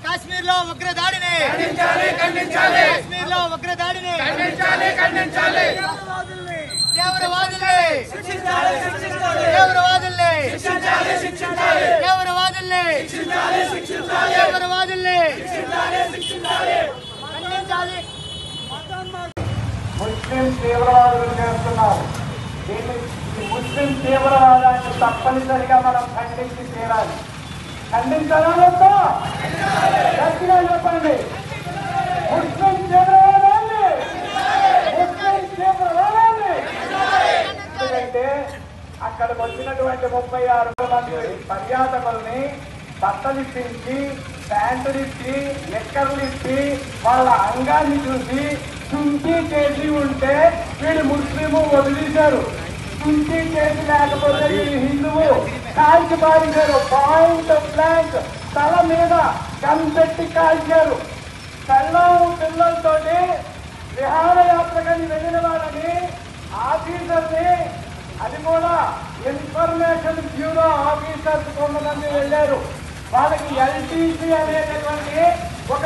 కాశ్మీర్ లో ఉగ్రదాడిని కాశ్మీర్ లో ఉగ్రదాడిని తీవ్రవాదుల్ని ఖండించాలి. ముస్లిం తీవ్రవాదులు చేస్తున్నారు. ఈ ముస్లిం తీవ్రవాదాన్ని తప్పనిసరిగా మనం ఖండించి తీరాలి. ఖండించాలని గట్టిగా చెప్పండి. ముస్లిం తీవ్రవాదాన్ని ఎందుకంటే అక్కడికి వచ్చినటువంటి 36 మంది పర్యాటకుల్ని బట్టలిప్పించి ప్యాంటులిప్పి ఎక్కర్లిప్పి వాళ్ళ అంగాన్ని చూసి చుంకీ చేసి ఉంటే వీడు ముస్లిము వదిలేశారు. చుంకీ చేసి లేకపోతే వీడు హిందువు కాల్చి పారించారు. పాయింట్ బ్లాంక్ తల మీద కనిపెట్టి కాల్చారు. పిల్లలతో విహారయాత్రకని వెళ్ళిన వాళ్ళని ఆఫీసర్ని, అది కూడా ఇన్ఫర్మేషన్ బ్యూరో ఆఫీసర్స్ కొంతమంది వెళ్ళారు. వాళ్ళకి ఎల్టీసీ అనేటటువంటి ఒక